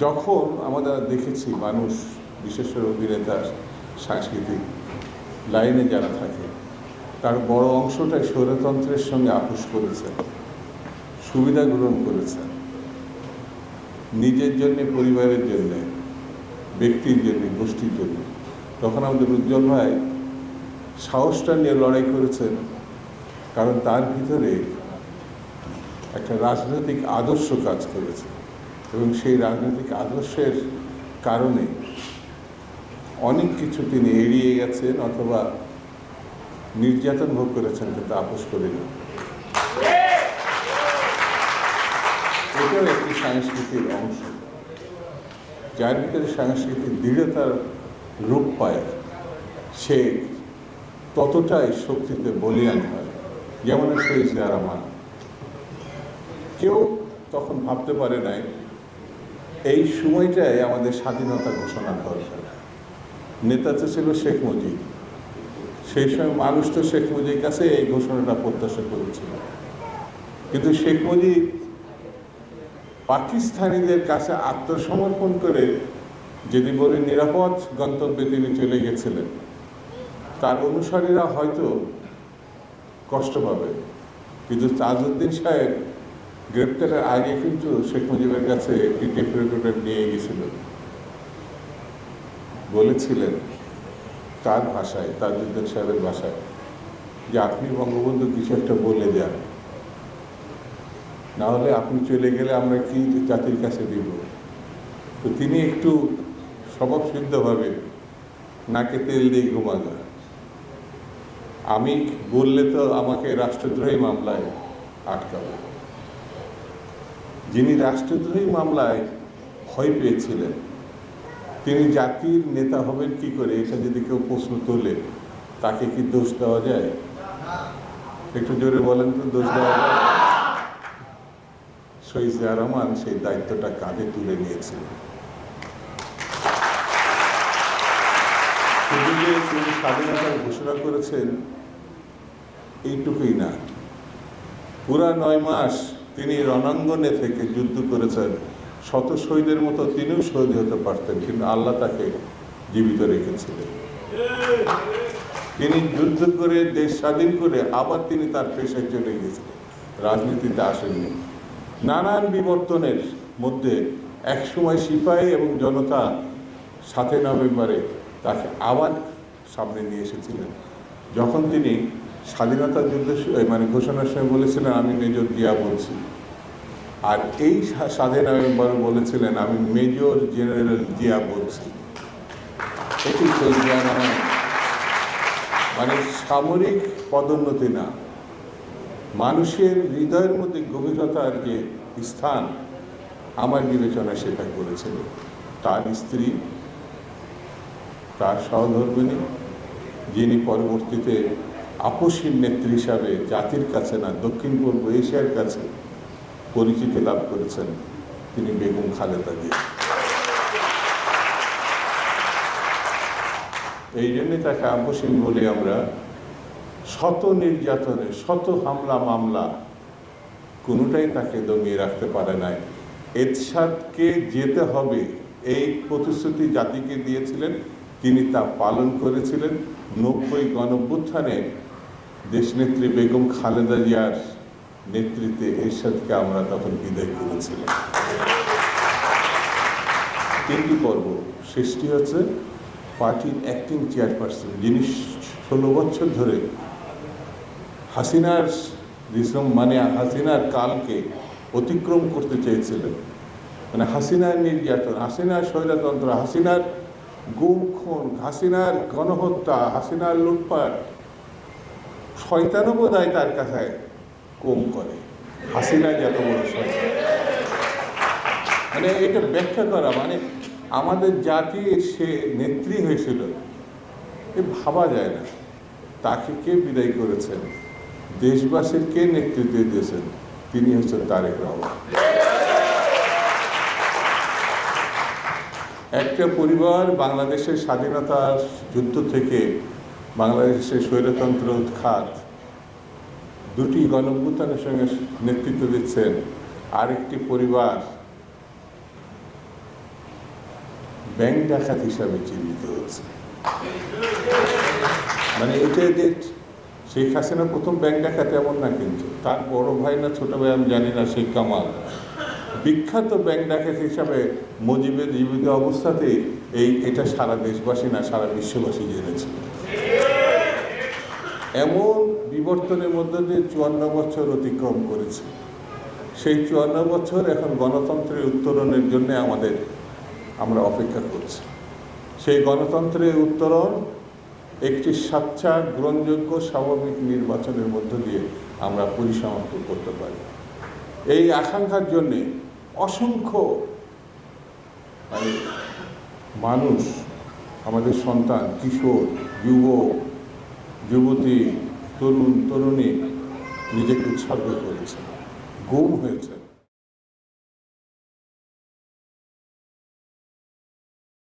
যখন আমরা দেখেছি মানুষ, বিশেষ করে অভিনেতার সাংস্কৃতিক লাইনে যারা থাকে তার বড় অংশটাই স্বৈরতন্ত্রের সঙ্গে আপোষ করেছেন, সুবিধা গ্রহণ করেছেন, নিজের জন্যে, পরিবারের জন্যে, ব্যক্তির জন্য, গোষ্ঠীর জন্য। তখন আমাদের উজ্জ্বল ভাই সাহসটা নিয়ে লড়াই করেছেন, কারণ তার ভিতরে একটা রাজনৈতিক আদর্শ কাজ করেছে এবং সেই রাজনৈতিক আদর্শের কারণে অনেক কিছু তিনি এড়িয়ে গেছেন অথবা নির্যাতন ভোগ করেছেন, কিন্তু আপোষ করেনি। এটাও একটি সংস্কৃতির অংশ, যার ভিতরে সাংস্কৃতিক দৃঢ়তার রূপ পায়, সে ততটাই শক্তিতে বলিয়ান হয়। যেমন শহীদ জিয়া রহমান, কেউ তখন ভাবতে পারে নাই এই সময়টায় আমাদের স্বাধীনতা ঘোষণার দরকার। নেতা তো ছিল শেখ মুজিব, সেই সময় মানুষ তো শেখ মুজিবের কাছে এই ঘোষণাটা প্রত্যাশা করেছিল, কিন্তু শেখ মুজিব পাকিস্তানিদের কাছে আত্মসমর্পণ করে, যদি বলি নিরাপদ গন্তব্যে তিনি চলে গেছিলেন, তার অনুসারীরা হয়তো কষ্ট পাবে, কিন্তু তাজউদ্দিন সাহেব গ্রেপ্তারের আগে কিন্তু শেখ মুজিবের কাছে একটি টেপ রেকর্ডার নিয়ে গেছিল, বলেছিলেন তার ভাষায়, তাজউদ্দিন সাহেবের ভাষায়, যে আপনি বঙ্গবন্ধু কিছু একটা বলে দেন, না হলে আপনি চলে গেলে আমরা কি জাতির কাছে দিব। তো তিনি একটু স্বভাবসিদ্ধভাবে নাকে তেল দিয়ে ঘুমাগা, আমি বললে তো আমাকে রাষ্ট্রদ্রোহী মামলায় আটকাবে। যিনি রাষ্ট্রদ্রোহী মামলায় ভয় পেয়েছিলেন, তিনি জাতির নেতা হবেন কি করে, এটা যদি কেউ প্রশ্ন তোলে, তাকে কি দোষ দেওয়া যায়? একটু জোরে বলেন তো, দোষ দেওয়া যায়? শহীদ জিয়া রহমান সেই দায়িত্বটা কাঁধে তুলে নিয়েছিলেন। তিনি স্বাধীনতার ঘোষণা করেছেন এইটুকুই না, পুরা 9 মাস তিনি রণাঙ্গনে থেকে যুদ্ধ করেছেন। শত শহীদের মতো তিনিও শহীদ হতে পারতেন, কিন্তু আল্লাহ তাকে জীবিত রেখেছিলেন। তিনি যুদ্ধ করে দেশ স্বাধীন করে আবার তিনি তার পেশায় চলে গেছিলেন, রাজনীতিতে আসেননি। নানান বিবর্তনের মধ্যে একসময় সিপাহী এবং জনতা 7 নভেম্বরে তাকে আবার সামনে নিয়ে এসেছিলেন, যখন তিনি স্বাধীনতা যুদ্ধ ঘোষণার সময় বলেছিলেন আমি মেজর জিয়া বলছি, আর এই 7 নভেম্বর বলেছিলেন আমি মেজর জেনারেল জিয়া বলছি। এটি শহীদ জিয়া রহমান, সামরিক পদোন্নতি না, মানুষের হৃদয়ের মধ্যে গভীরতার যে স্থান, আমার বিবেচনায় সেটা করেছিল। তার স্ত্রী, তার সহধর্মিণী, যিনি পরবর্তীতে আপসীর নেত্রী হিসাবে জাতির কাছে না দক্ষিণ পূর্ব এশিয়ার কাছে পরিচিতি লাভ করেছেন, তিনি বেগম খালেদা জিয়া। এই জন্যে তাকে আপসীন বলি আমরা। শত নির্যাতনে, শত হামলা মামলা, কোনোটাই তাকে দমিয়ে রাখতে পারে নাই। এরশাদকে যেতে হবে এই প্রতিশ্রুতি জাতিকে দিয়েছিলেন, তিনি তা পালন করেছিলেন। 90 গণঅভ্যুত্থানে দেশনেত্রী বেগম খালেদা জিয়ার নেতৃত্বে এরশাদকে আমরা তখন বিদায় করেছিলাম। 3টি পর্ব। শেষটি হচ্ছে পার্টির অ্যাক্টিং চেয়ারপারসন, যিনি 16 বছর ধরে হাসিনার হাসিনার কালকে অতিক্রম করতে চেয়েছিলেন। হাসিনার নির্যাতন, হাসিনার স্বৈরতন্ত্র, হাসিনার গুম খুন, হাসিনার গণহত্যা, হাসিনার লুটপাট, শয়তানও বোধহয় তার কাছে কম করে। হাসিনা যত বড় শয়তান, এটা ব্যাখ্যা করা, আমাদের জাতির সে নেত্রী হয়েছিল, এ ভাবা যায় না। তাকে কে বিদায় করেছেন, দেশবাসীর কে নেতৃত্ব দিয়েছেন, তিনি হচ্ছেন তারেক রহমান। একটা পরিবার বাংলাদেশের স্বাধীনতার যুদ্ধ থেকে বাংলাদেশের স্বৈরতন্ত্র উৎখাত, 2টি গণঅভ্যুত্থানের সঙ্গে নেতৃত্ব দিচ্ছেন। আরেকটি পরিবার ব্যাংক ডাকাত হিসাবে চিহ্নিত হয়েছে। মানে এটা যে শেখ হাসিনা প্রথম ব্যাংক ডাকাত এমন না, কিন্তু তার বড় ভাই না ছোট ভাই আমি জানি না, শেখ কামাল বিখ্যাত ব্যাংক ডাকাত হিসাবে মুজিবের জীবিত অবস্থাতেই এটা সারা দেশবাসী না সারা বিশ্ববাসী জেনেছিল। এমন বিবর্তনের মধ্যে দিয়ে 54 বছর অতিক্রম করেছে। সেই 54 বছর এখন গণতন্ত্রের উত্তরণের জন্য আমরা অপেক্ষা করছি। সেই গণতন্ত্রের উত্তরণ একটি স্বচ্ছা গ্রহণযোগ্য স্বাভাবিক নির্বাচনের মধ্য দিয়ে আমরা পরিসমাপ্ত করতে পারি। এই আকাঙ্ক্ষার জন্যে অসংখ্য মানুষ, আমাদের সন্তান, কিশোর, যুবক, যুবতী, তরুণ, তরুণী নিজেকে উৎসর্গ করেছে, গুম হয়েছে।